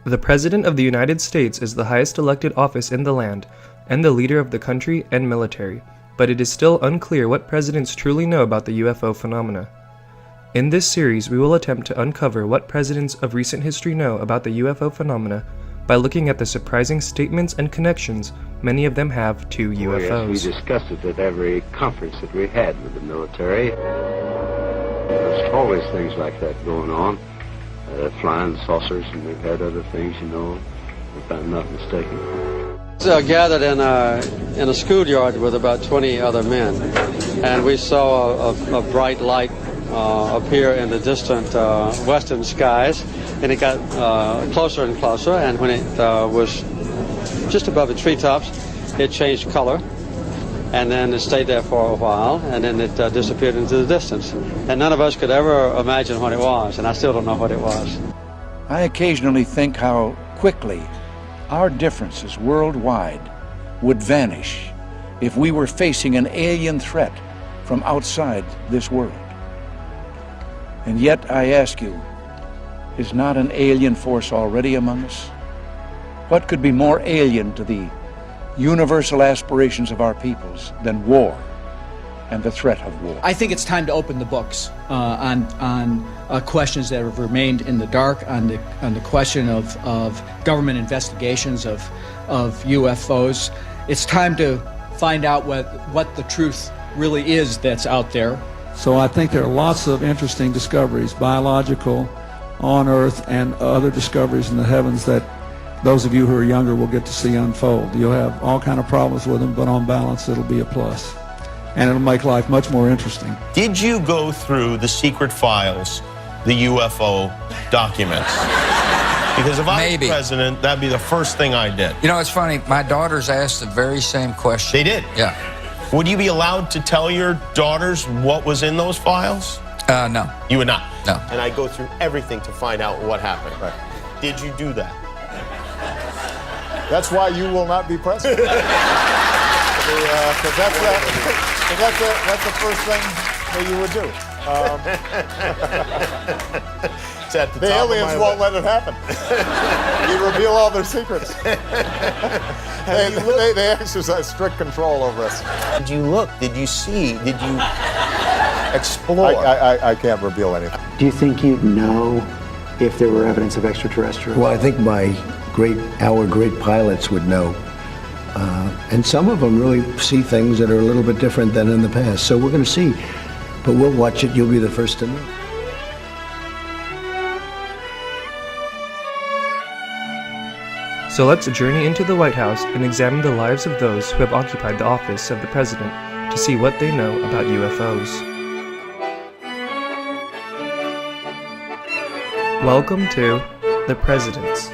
The President of the United States is the highest elected office in the land, and the leader of the country and military, but it is still unclear what presidents truly know about the UFO phenomena. In this series, we will attempt to uncover what presidents of recent history know about the UFO phenomena by looking at the surprising statements and connections many of them have to UFOs. Yes, we discussed it at every conference that we had with the military. There's always things like that going on. Flying saucers, and we've had other things, if I'm not mistaken. Gathered in a schoolyard with about 20 other men, and we saw a bright light appear in the distant western skies, and it got closer and closer, and when it was just above the treetops, it changed color, and then it stayed there for a while, and then it disappeared into the distance. And none of us could ever imagine what it was, and I still don't know what it was. I occasionally think how quickly our differences worldwide would vanish if we were facing an alien threat from outside this world. And yet, I ask you, is not an alien force already among us? What could be more alien to the universal aspirations of our peoples than war and the threat of war? I think it's time to open the books on questions that have remained in the dark, on the question of government investigations of UFOs. It's time to find out what the truth really is that's out there. So I think there are lots of interesting discoveries, biological, on Earth, and other discoveries in the heavens that those of you who are younger will get to see unfold. You'll have all kind of problems with them, but on balance it'll be a plus. And it'll make life much more interesting. Did you go through the secret files, the UFO documents? Because if I was president, that'd be the first thing I did. You know, it's funny, my daughters asked the very same question. They did? Yeah. Would you be allowed to tell your daughters what was in those files? No. You would not? No. And I go through everything to find out what happened. Right. Did you do that? That's why you will not be president. Because that's the first thing that you would do. It's at the top aliens of my won't let it happen. You reveal all their secrets. They exercise strict control over us. Did you look? Did you see? Did you explore? I can't reveal anything. Do you think you'd know if there were evidence of extraterrestrials? Well, I think our great pilots would know. And some of them really see things that are a little bit different than in the past. So we're going to see. But we'll watch it. You'll be the first to know. So let's journey into the White House and examine the lives of those who have occupied the office of the president to see what they know about UFOs. Welcome to The Presidents.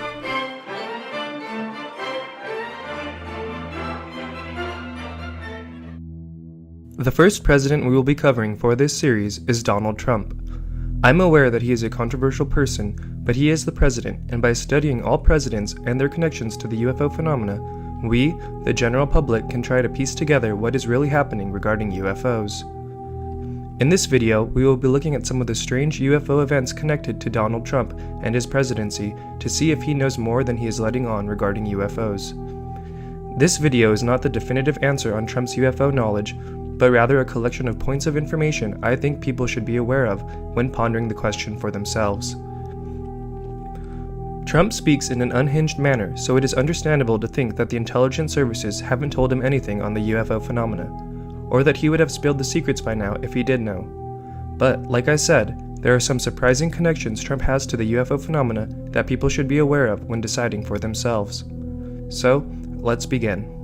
The first president we will be covering for this series is Donald Trump. I'm aware that he is a controversial person, but he is the president, and by studying all presidents and their connections to the UFO phenomena, we, the general public, can try to piece together what is really happening regarding UFOs. In this video, we will be looking at some of the strange UFO events connected to Donald Trump and his presidency to see if he knows more than he is letting on regarding UFOs. This video is not the definitive answer on Trump's UFO knowledge, but rather a collection of points of information I think people should be aware of when pondering the question for themselves. Trump speaks in an unhinged manner, so it is understandable to think that the intelligence services haven't told him anything on the UFO phenomena, or that he would have spilled the secrets by now if he did know. But, like I said, there are some surprising connections Trump has to the UFO phenomena that people should be aware of when deciding for themselves. So, let's begin.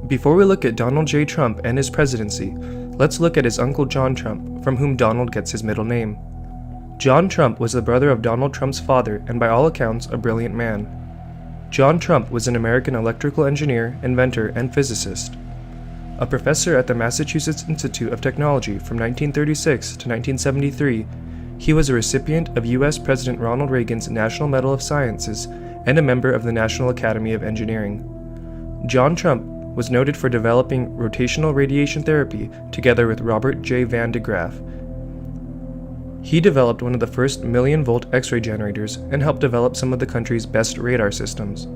Before we look at Donald J. Trump and his presidency, let's look at his uncle John Trump, from whom Donald gets his middle name. John Trump was the brother of Donald Trump's father and by all accounts a brilliant man. John Trump was an American electrical engineer, inventor, and physicist. A professor at the Massachusetts Institute of Technology from 1936 to 1973, he was a recipient of U.S. President Ronald Reagan's National Medal of Sciences and a member of the National Academy of Engineering. John Trump was noted for developing rotational radiation therapy together with Robert J. Van de Graaff. He developed one of the first million-volt X-ray generators and helped develop some of the country's best radar systems.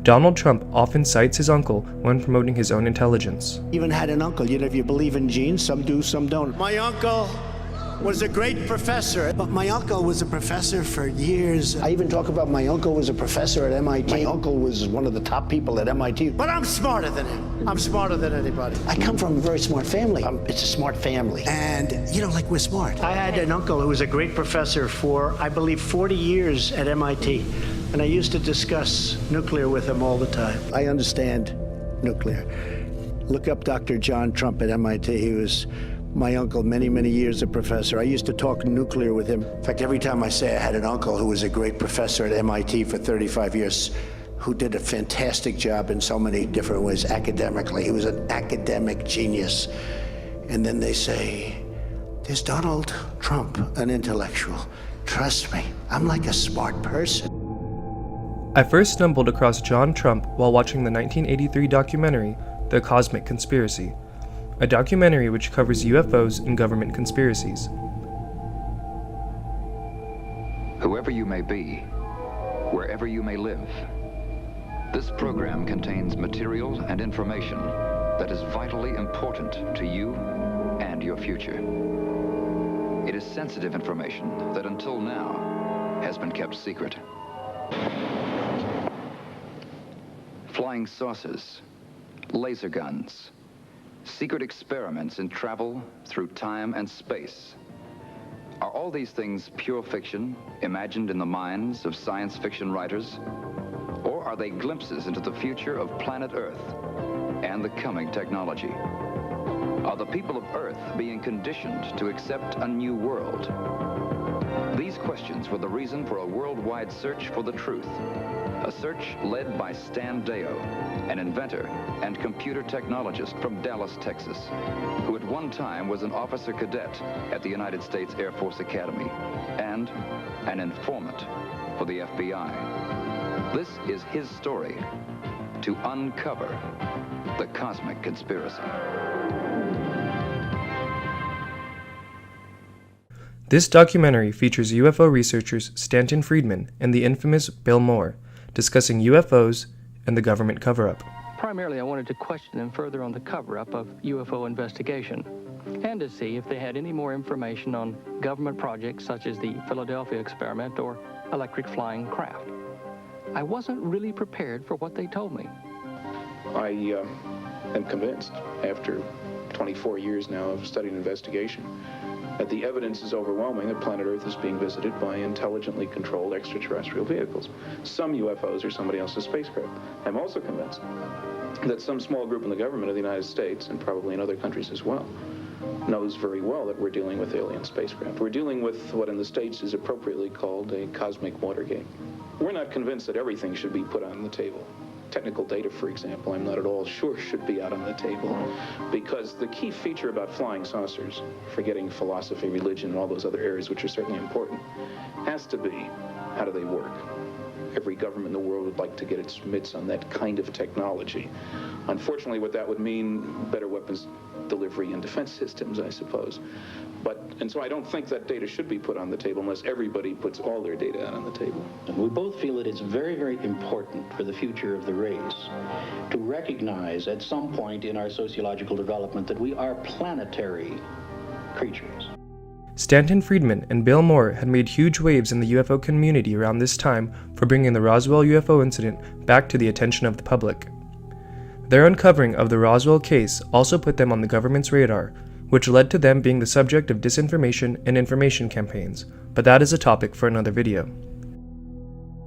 Donald Trump often cites his uncle when promoting his own intelligence. Even had an uncle. You know, if you believe in genes, some do, some don't. My uncle was a great professor, but my uncle was a professor for years. I even talk about my uncle was a professor at MIT. My uncle was one of the top people at MIT, but I'm smarter than him. I'm smarter than anybody. I come from a very smart family. It's a smart family. And, you know, like we're smart. I had an uncle who was a great professor for, I believe, 40 years at MIT. And I used to discuss nuclear with him all the time. I understand nuclear. Look up Dr. John Trump at MIT. He was my uncle, many, many years a professor. I used to talk nuclear with him. In fact, every time I say I had an uncle who was a great professor at MIT for 35 years, who did a fantastic job in so many different ways academically. He was an academic genius. And then they say, there's Donald Trump, an intellectual. Trust me, I'm like a smart person. I first stumbled across John Trump while watching the 1983 documentary, The Cosmic Conspiracy, a documentary which covers UFOs and government conspiracies. Whoever you may be, wherever you may live, this program contains material and information that is vitally important to you and your future. It is sensitive information that until now has been kept secret. Flying saucers, laser guns, secret experiments in travel through time and space. Are all these things pure fiction, imagined in the minds of science fiction writers? Or are they glimpses into the future of planet Earth and the coming technology? Are the people of Earth being conditioned to accept a new world? These questions were the reason for a worldwide search for the truth. A search led by Stan Deyo, an inventor and computer technologist from Dallas, Texas, who at one time was an officer cadet at the United States Air Force Academy and an informant for the FBI. This is his story to uncover the cosmic conspiracy. This documentary features UFO researchers Stanton Friedman and the infamous Bill Moore, discussing UFOs and the government cover-up. Primarily, I wanted to question them further on the cover-up of UFO investigation and to see if they had any more information on government projects such as the Philadelphia experiment or electric flying craft. I wasn't really prepared for what they told me. I am convinced, after 24 years now of studying investigation, that the evidence is overwhelming that planet Earth is being visited by intelligently controlled extraterrestrial vehicles. Some UFOs are somebody else's spacecraft. I'm also convinced that some small group in the government of the United States, and probably in other countries as well, knows very well that we're dealing with alien spacecraft. We're dealing with what in the States is appropriately called a cosmic Watergate. We're not convinced that everything should be put on the table. Technical data, for example, I'm not at all sure should be out on the table, because the key feature about flying saucers, forgetting philosophy, religion, and all those other areas which are certainly important, has to be, how do they work? Every government in the world would like to get its mitts on that kind of technology. Unfortunately, what that would mean, better weapons delivery and defense systems, I suppose. And so I don't think that data should be put on the table unless everybody puts all their data out on the table. And we both feel that it's very, very important for the future of the race to recognize at some point in our sociological development that we are planetary creatures. Stanton Friedman and Bill Moore had made huge waves in the UFO community around this time for bringing the Roswell UFO incident back to the attention of the public. Their uncovering of the Roswell case also put them on the government's radar, which led to them being the subject of disinformation and information campaigns, but that is a topic for another video.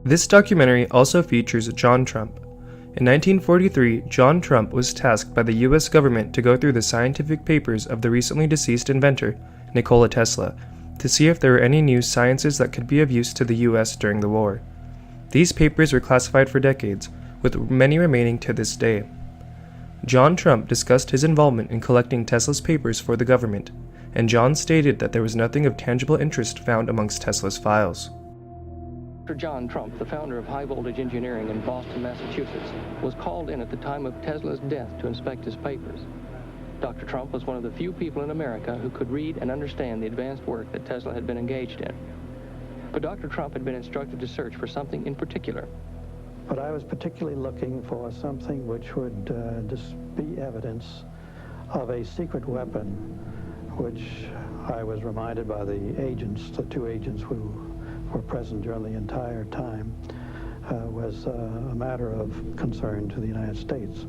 This documentary also features John Trump. In 1943, John Trump was tasked by the US government to go through the scientific papers of the recently deceased inventor, Nikola Tesla, to see if there were any new sciences that could be of use to the US during the war. These papers were classified for decades, with many remaining to this day. John Trump discussed his involvement in collecting Tesla's papers for the government, and John stated that there was nothing of tangible interest found amongst Tesla's files. Dr. John Trump, the founder of High Voltage Engineering in Boston, Massachusetts, was called in at the time of Tesla's death to inspect his papers. Dr. Trump was one of the few people in America who could read and understand the advanced work that Tesla had been engaged in. But Dr. Trump had been instructed to search for something in particular. But I was particularly looking for something which would be evidence of a secret weapon, which I was reminded by the agents, the two agents who were present during the entire time, was a matter of concern to the United States.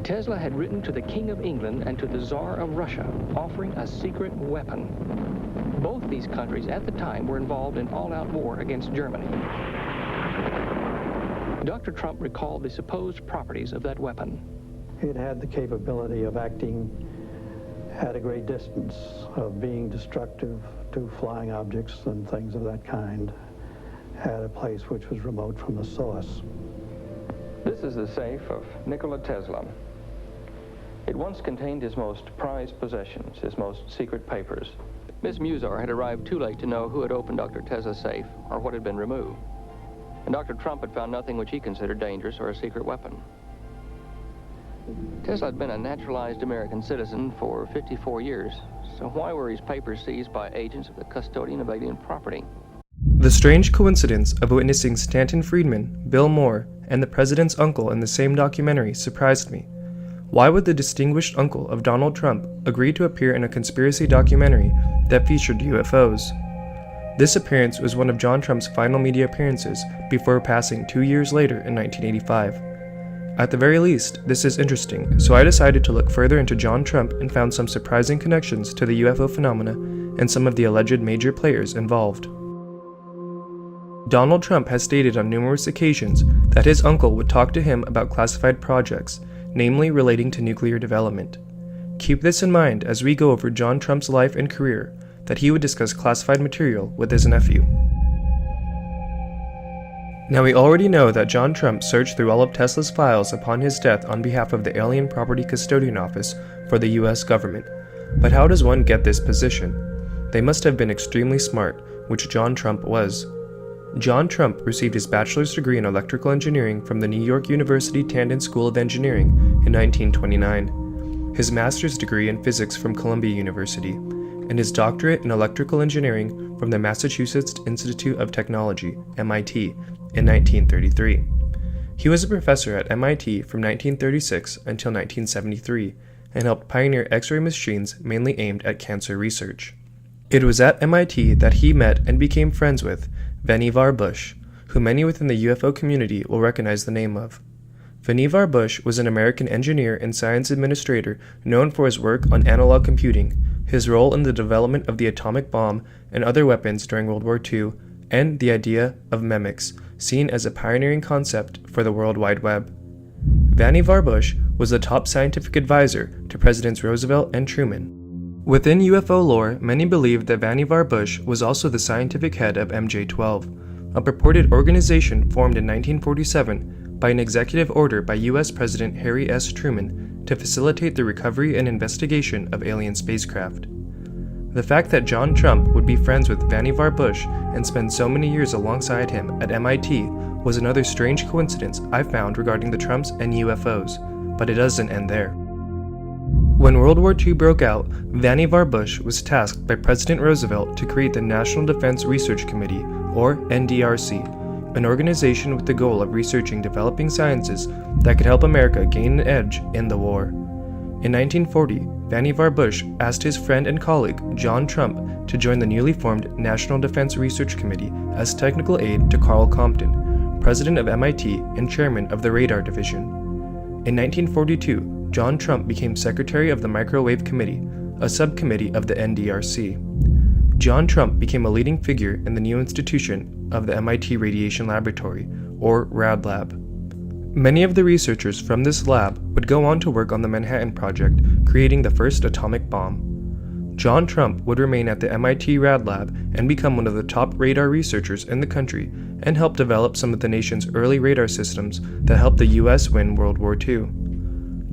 Tesla had written to the King of England and to the Tsar of Russia, offering a secret weapon. Both these countries at the time were involved in all-out war against Germany. Dr. Trump recalled the supposed properties of that weapon. It had the capability of acting at a great distance, of being destructive to flying objects and things of that kind at a place which was remote from the source. This is the safe of Nikola Tesla. It once contained his most prized possessions, his most secret papers. Miss Musar had arrived too late to know who had opened Dr. Tesla's safe or what had been removed. And Dr. Trump had found nothing which he considered dangerous or a secret weapon. Tesla had been a naturalized American citizen for 54 years, so why were his papers seized by agents of the custodian of alien property? The strange coincidence of witnessing Stanton Friedman, Bill Moore, and the president's uncle in the same documentary surprised me. Why would the distinguished uncle of Donald Trump agree to appear in a conspiracy documentary that featured UFOs? This appearance was one of John Trump's final media appearances before passing 2 years later in 1985. At the very least, this is interesting, so I decided to look further into John Trump and found some surprising connections to the UFO phenomena and some of the alleged major players involved. Donald Trump has stated on numerous occasions that his uncle would talk to him about classified projects, namely relating to nuclear development. Keep this in mind as we go over John Trump's life and career, that he would discuss classified material with his nephew. Now we already know that John Trump searched through all of Tesla's files upon his death on behalf of the Alien Property Custodian Office for the US government. But how does one get this position? They must have been extremely smart, which John Trump was. John Trump received his bachelor's degree in electrical engineering from the New York University Tandon School of Engineering in 1929, his master's degree in physics from Columbia University, and his doctorate in electrical engineering from the Massachusetts Institute of Technology, MIT, in 1933. He was a professor at MIT from 1936 until 1973 and helped pioneer X-ray machines mainly aimed at cancer research. It was at MIT that he met and became friends with Vannevar Bush, who many within the UFO community will recognize the name of. Vannevar Bush was an American engineer and science administrator known for his work on analog computing, his role in the development of the atomic bomb and other weapons during World War II, and the idea of memics, seen as a pioneering concept for the World Wide Web. Vannevar Bush was the top scientific advisor to Presidents Roosevelt and Truman. Within UFO lore, many believe that Vannevar Bush was also the scientific head of MJ-12, a purported organization formed in 1947 by an executive order by U.S. President Harry S. Truman to facilitate the recovery and investigation of alien spacecraft. The fact that John Trump would be friends with Vannevar Bush and spend so many years alongside him at MIT was another strange coincidence I found regarding the Trumps and UFOs, but it doesn't end there. When World War II broke out, Vannevar Bush was tasked by President Roosevelt to create the National Defense Research Committee, or NDRC, an organization with the goal of researching developing sciences that could help America gain an edge in the war. In 1940, Vannevar Bush asked his friend and colleague, John Trump, to join the newly formed National Defense Research Committee as technical aide to Carl Compton, president of MIT and chairman of the Radar Division. In 1942, John Trump became secretary of the Microwave Committee, a subcommittee of the NDRC. John Trump became a leading figure in the new institution of the MIT Radiation Laboratory, or RAD Lab. Many of the researchers from this lab would go on to work on the Manhattan Project, creating the first atomic bomb. John Trump would remain at the MIT RAD Lab and become one of the top radar researchers in the country and help develop some of the nation's early radar systems that helped the U.S. win World War II.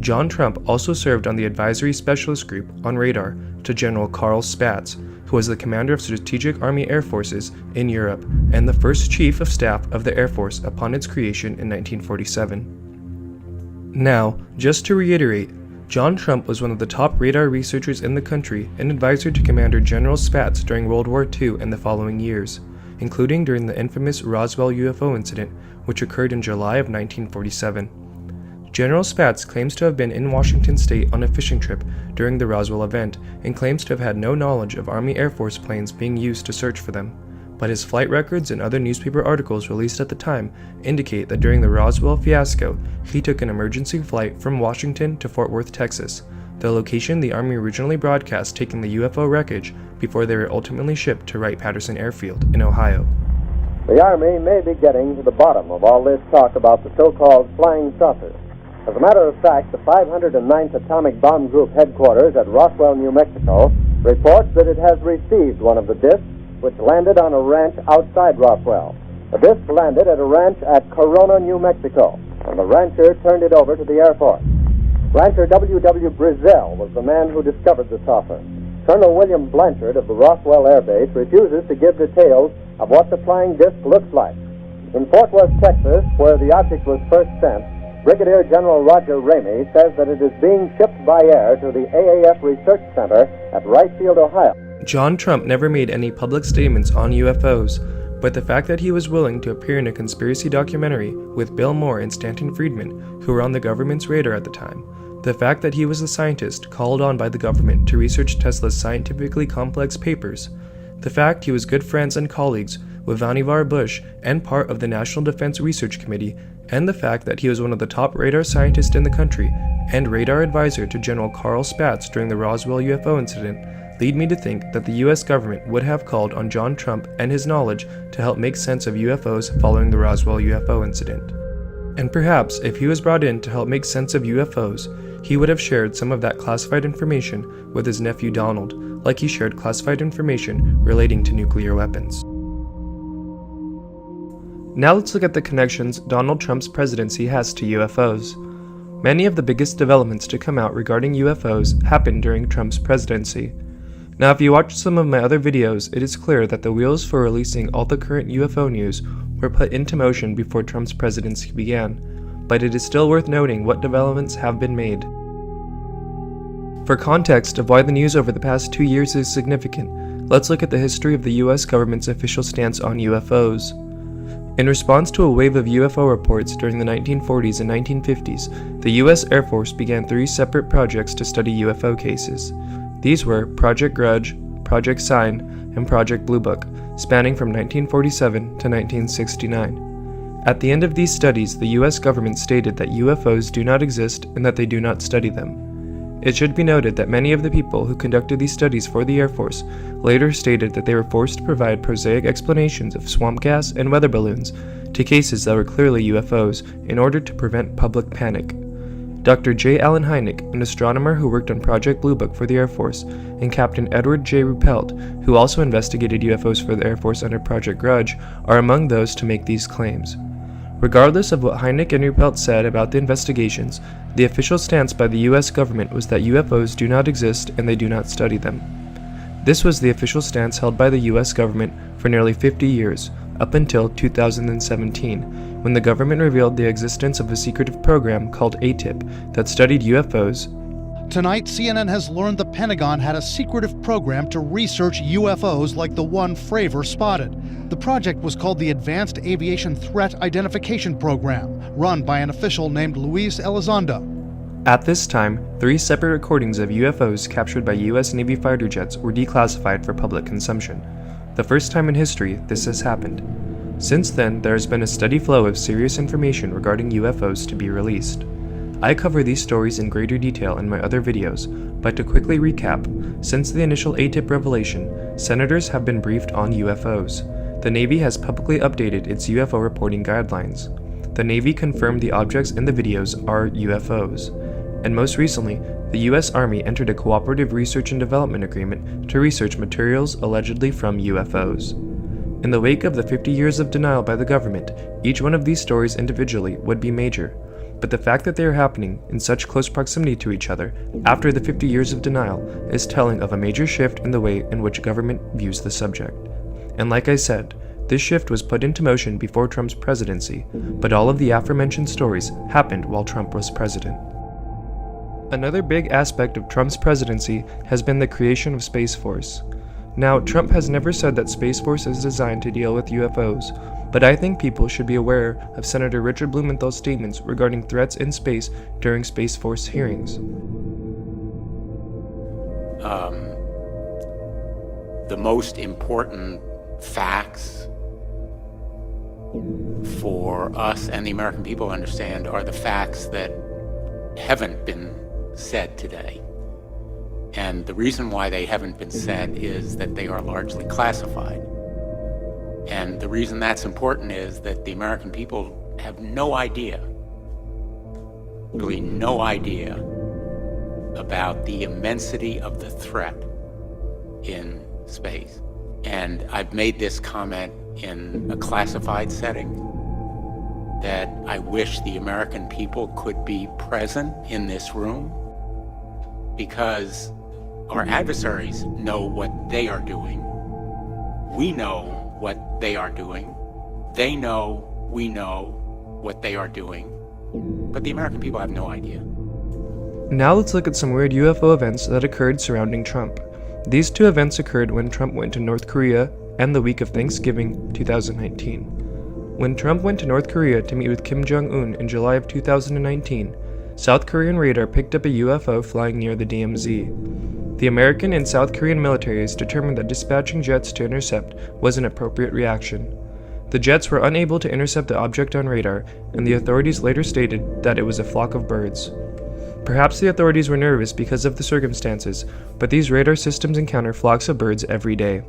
John Trump also served on the Advisory Specialist Group on Radar to General Carl Spaatz, who was the commander of Strategic Army Air Forces in Europe and the first Chief of Staff of the Air Force upon its creation in 1947. Now, just to reiterate, John Trump was one of the top radar researchers in the country and advisor to Commander General Spaatz during World War II and the following years, including during the infamous Roswell UFO incident, which occurred in July of 1947. General Spaatz claims to have been in Washington state on a fishing trip during the Roswell event and claims to have had no knowledge of Army Air Force planes being used to search for them. But his flight records and other newspaper articles released at the time indicate that during the Roswell fiasco, he took an emergency flight from Washington to Fort Worth, Texas, the location the Army originally broadcast taking the UFO wreckage before they were ultimately shipped to Wright-Patterson Airfield in Ohio. The Army may be getting to the bottom of all this talk about the so-called flying saucers. As a matter of fact, the 509th Atomic Bomb Group headquarters at Roswell, New Mexico, reports that it has received one of the discs which landed on a ranch outside Roswell. The disc landed at a ranch at Corona, New Mexico, and the rancher turned it over to the Air Force. Rancher W.W. Brizell was the man who discovered the saucer. Colonel William Blanchard of the Roswell Air Base refuses to give details of what the flying disc looks like. In Fort Worth, Texas, where the object was first sent, Brigadier General Roger Ramey says that it is being shipped by air to the AAF Research Center at Wrightfield, Ohio. John Trump never made any public statements on UFOs, but the fact that he was willing to appear in a conspiracy documentary with Bill Moore and Stanton Friedman, who were on the government's radar at the time, the fact that he was a scientist called on by the government to research Tesla's scientifically complex papers, the fact he was good friends and colleagues with Vannevar Bush and part of the National Defense Research Committee, and the fact that he was one of the top radar scientists in the country and radar advisor to General Carl Spaatz during the Roswell UFO incident lead me to think that the US government would have called on John Trump and his knowledge to help make sense of UFOs following the Roswell UFO incident. And perhaps if he was brought in to help make sense of UFOs, he would have shared some of that classified information with his nephew Donald, like he shared classified information relating to nuclear weapons. Now let's look at the connections Donald Trump's presidency has to UFOs. Many of the biggest developments to come out regarding UFOs happened during Trump's presidency. Now, if you watch some of my other videos, it is clear that the wheels for releasing all the current UFO news were put into motion before Trump's presidency began, but it is still worth noting what developments have been made. For context of why the news over the past 2 years is significant, let's look at the history of the US government's official stance on UFOs. In response to a wave of UFO reports during the 1940s and 1950s, the US Air Force began 3 separate projects to study UFO cases. These were Project Grudge, Project Sign, and Project Blue Book, spanning from 1947 to 1969. At the end of these studies, the US government stated that UFOs do not exist and that they do not study them. It should be noted that many of the people who conducted these studies for the Air Force later stated that they were forced to provide prosaic explanations of swamp gas and weather balloons to cases that were clearly UFOs in order to prevent public panic. Dr. J. Allen Hynek, an astronomer who worked on Project Blue Book for the Air Force, and Captain Edward J. Ruppelt, who also investigated UFOs for the Air Force under Project Grudge, are among those to make these claims. Regardless of what Hynek and Ruppelt said about the investigations, the official stance by the US government was that UFOs do not exist and they do not study them. This was the official stance held by the US government for nearly 50 years, up until 2017, when the government revealed the existence of a secretive program called ATIP that studied UFOs. Tonight, CNN has learned the Pentagon had a secretive program to research UFOs like the one Fravor spotted. The project was called the Advanced Aviation Threat Identification Program, run by an official named Luis Elizondo. At this time, 3 separate recordings of UFOs captured by US Navy fighter jets were declassified for public consumption. The first time in history this has happened. Since then, there has been a steady flow of serious information regarding UFOs to be released. I cover these stories in greater detail in my other videos, but to quickly recap, since the initial ATIP revelation, senators have been briefed on UFOs. The Navy has publicly updated its UFO reporting guidelines. The Navy confirmed the objects in the videos are UFOs. And most recently, the US Army entered a cooperative research and development agreement to research materials allegedly from UFOs. In the wake of the 50 years of denial by the government, each one of these stories individually would be major. But the fact that they are happening in such close proximity to each other after the 50 years of denial is telling of a major shift in the way in which government views the subject. And like I said, this shift was put into motion before Trump's presidency, but all of the aforementioned stories happened while Trump was president. Another big aspect of Trump's presidency has been the creation of Space Force. Now, Trump has never said that Space Force is designed to deal with UFOs, but I think people should be aware of Senator Richard Blumenthal's statements regarding threats in space during Space Force hearings. The most important facts for us and the American people to understand are the facts that haven't been said today. And the reason why they haven't been said is that they are largely classified. And the reason that's important is that the American people have no idea, really no idea, about the immensity of the threat in space. And I've made this comment in a classified setting that I wish the American people could be present in this room, because our adversaries know what they are doing. We know what they are doing. They know, we know what they are doing. But the American people have no idea. Now let's look at some weird UFO events that occurred surrounding Trump. These two events occurred when Trump went to North Korea and the week of Thanksgiving 2019. When Trump went to North Korea to meet with Kim Jong-un in July of 2019, South Korean radar picked up a UFO flying near the DMZ. The American and South Korean militaries determined that dispatching jets to intercept was an appropriate reaction. The jets were unable to intercept the object on radar, and the authorities later stated that it was a flock of birds. Perhaps the authorities were nervous because of the circumstances, but these radar systems encounter flocks of birds every day.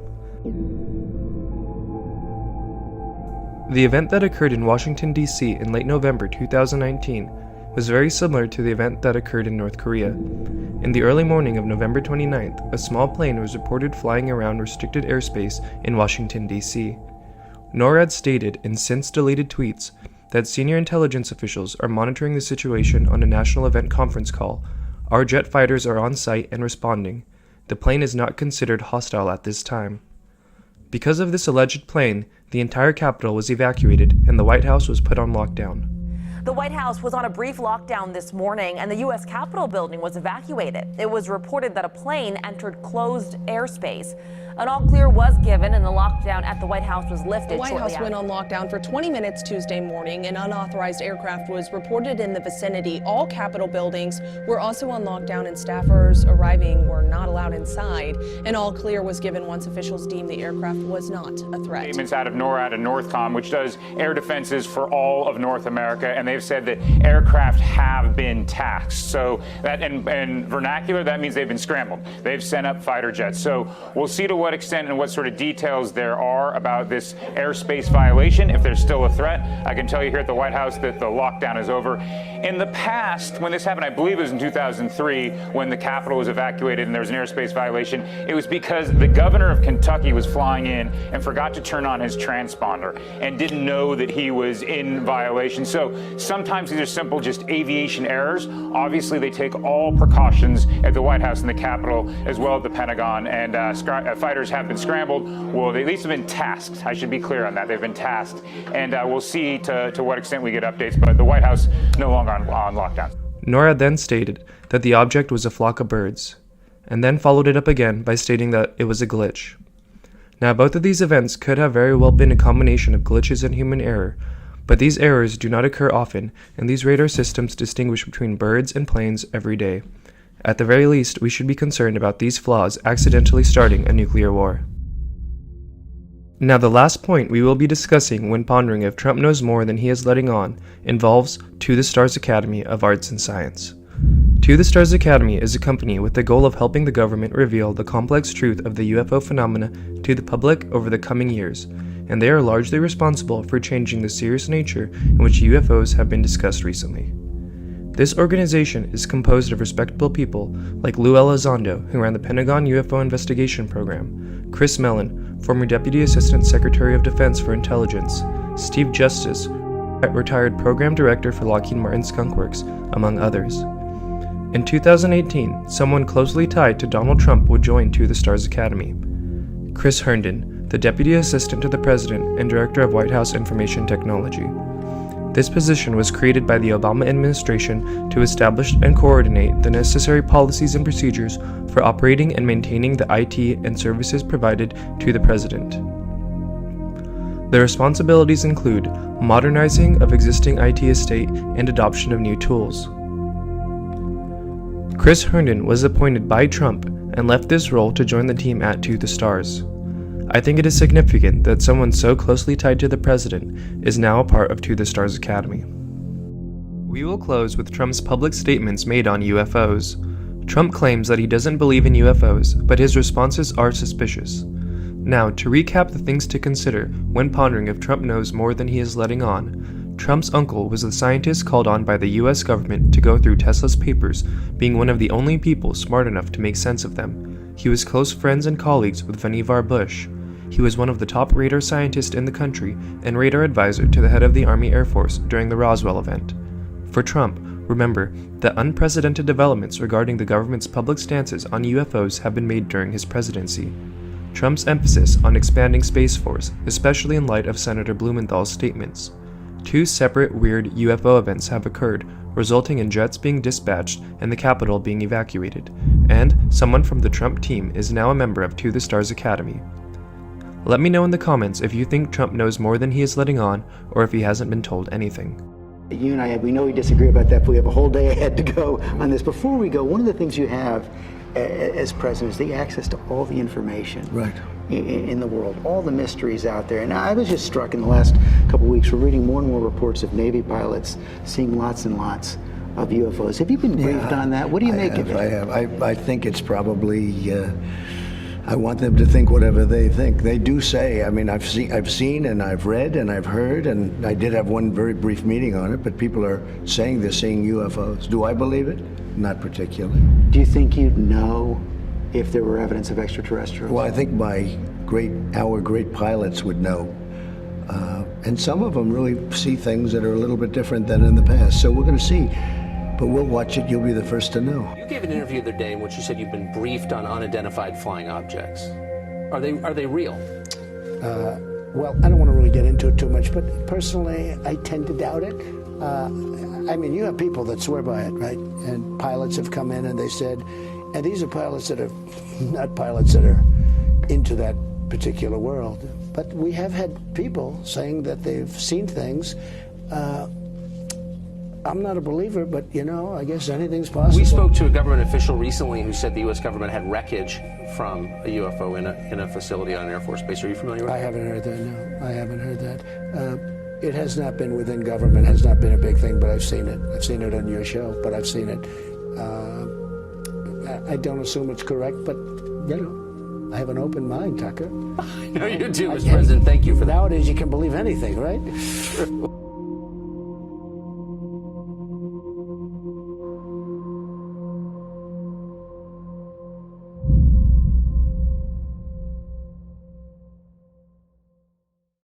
The event that occurred in Washington, D.C. in late November 2019 was very similar to the event that occurred in North Korea. In the early morning of November 29th, a small plane was reported flying around restricted airspace in Washington, D.C. NORAD stated in since-deleted tweets that senior intelligence officials are monitoring the situation on a national event conference call. Our jet fighters are on site and responding. The plane is not considered hostile at this time. Because of this alleged plane, the entire Capitol was evacuated and the White House was put on lockdown. The White House was on a brief lockdown this morning, and the U.S. Capitol building was evacuated. It was reported that a plane entered closed airspace. An all-clear was given, and the lockdown at the White House was lifted. The White House went on lockdown for 20 minutes Tuesday morning. An unauthorized aircraft was reported in the vicinity. All Capitol buildings were also on lockdown, and staffers arriving were not allowed inside. An all-clear was given once officials deemed the aircraft was not a threat. Statements out of NORAD and NORTHCOM, which does air defenses for all of North America, and they've said that aircraft have been taxed. So that in vernacular, that means they've been scrambled. They've sent up fighter jets. So we'll see to what extent and what sort of details there are about this airspace violation, if there's still a threat. I can tell you here at the White House that the lockdown is over. In the past, when this happened, I believe it was in 2003, when the Capitol was evacuated and there was an airspace violation, it was because the governor of Kentucky was flying in and forgot to turn on his transponder and didn't know that he was in violation. So sometimes these are simple, just aviation errors. Obviously, they take all precautions at the White House and the Capitol, as well as the Pentagon, and fighters have been scrambled. Well, they at least have been tasked. I should be clear on that. They've been tasked, and we'll see to what extent we get updates, but the White House no longer on lockdown. NORAD then stated that the object was a flock of birds, and then followed it up again by stating that it was a glitch. Now, both of these events could have very well been a combination of glitches and human error, but these errors do not occur often, and these radar systems distinguish between birds and planes every day. At the very least, we should be concerned about these flaws accidentally starting a nuclear war. Now, the last point we will be discussing when pondering if Trump knows more than he is letting on involves To the Stars Academy of Arts and Science. To the Stars Academy is a company with the goal of helping the government reveal the complex truth of the UFO phenomena to the public over the coming years, and they are largely responsible for changing the serious nature in which UFOs have been discussed recently. This organization is composed of respectable people like Lou Elizondo, who ran the Pentagon UFO investigation program, Chris Mellon, former Deputy Assistant Secretary of Defense for Intelligence, Steve Justice, retired Program Director for Lockheed Martin Skunk Works, among others. In 2018, someone closely tied to Donald Trump would join To the Stars Academy. Chris Herndon, the Deputy Assistant to the President and Director of White House Information Technology. This position was created by the Obama administration to establish and coordinate the necessary policies and procedures for operating and maintaining the IT and services provided to the president. The responsibilities include modernizing of existing IT estate and adoption of new tools. Chris Herndon was appointed by Trump and left this role to join the team at To the Stars. I think it is significant that someone so closely tied to the president is now a part of To the Stars Academy. We will close with Trump's public statements made on UFOs. Trump claims that he doesn't believe in UFOs, but his responses are suspicious. Now, to recap the things to consider when pondering if Trump knows more than he is letting on, Trump's uncle was the scientist called on by the US government to go through Tesla's papers, being one of the only people smart enough to make sense of them. He was close friends and colleagues with Vannevar Bush. He was one of the top radar scientists in the country and radar advisor to the head of the Army Air Force during the Roswell event. For Trump, remember that unprecedented developments regarding the government's public stances on UFOs have been made during his presidency. Trump's emphasis on expanding Space Force, especially in light of Senator Blumenthal's statements. 2 separate weird UFO events have occurred, resulting in jets being dispatched and the Capitol being evacuated, and someone from the Trump team is now a member of To the Stars Academy. Let me know in the comments if you think Trump knows more than he is letting on, or if he hasn't been told anything. You and I, we know we disagree about that, but we have a whole day ahead to go on this. Before we go, one of the things you have as president is the access to all the information in the world, all the mysteries out there. And I was just struck in the last couple of weeks, we're reading more and more reports of Navy pilots seeing lots and lots of UFOs. Have you been briefed on that? What do you make of it? I have. I think it's probably... I want them to think whatever they think. They do say, I mean, I've seen and I've read and I've heard, and I did have one very brief meeting on it, but people are saying they're seeing UFOs. Do I believe it? Not particularly. Do you think you'd know if there were evidence of extraterrestrials? Well, I think our great pilots would know. And some of them really see things that are a little bit different than in the past. So we're going to see. But we'll watch it. You'll be the first to know. You gave an interview the other day in which you said you've been briefed on unidentified flying objects. Are they real? Well, I don't want to really get into it too much, but personally, I tend to doubt it. I mean, you have people that swear by it, right? And pilots have come in and they said, and these are pilots that are not pilots that are into that particular world. But we have had people saying that they've seen things. I'm not a believer, but, you know, I guess anything's possible. We spoke to a government official recently who said the U.S. government had wreckage from a UFO in a facility on an Air Force base. Are you familiar with that? I haven't heard that, no. I haven't heard that. It has not been within government, has not been a big thing, but I've seen it. I've seen it on your show, but I've seen it. I don't assume it's correct, but, you know, I have an open mind, Tucker. I know you do, Mr. President. Thank you for that. Nowadays, you can believe anything, right?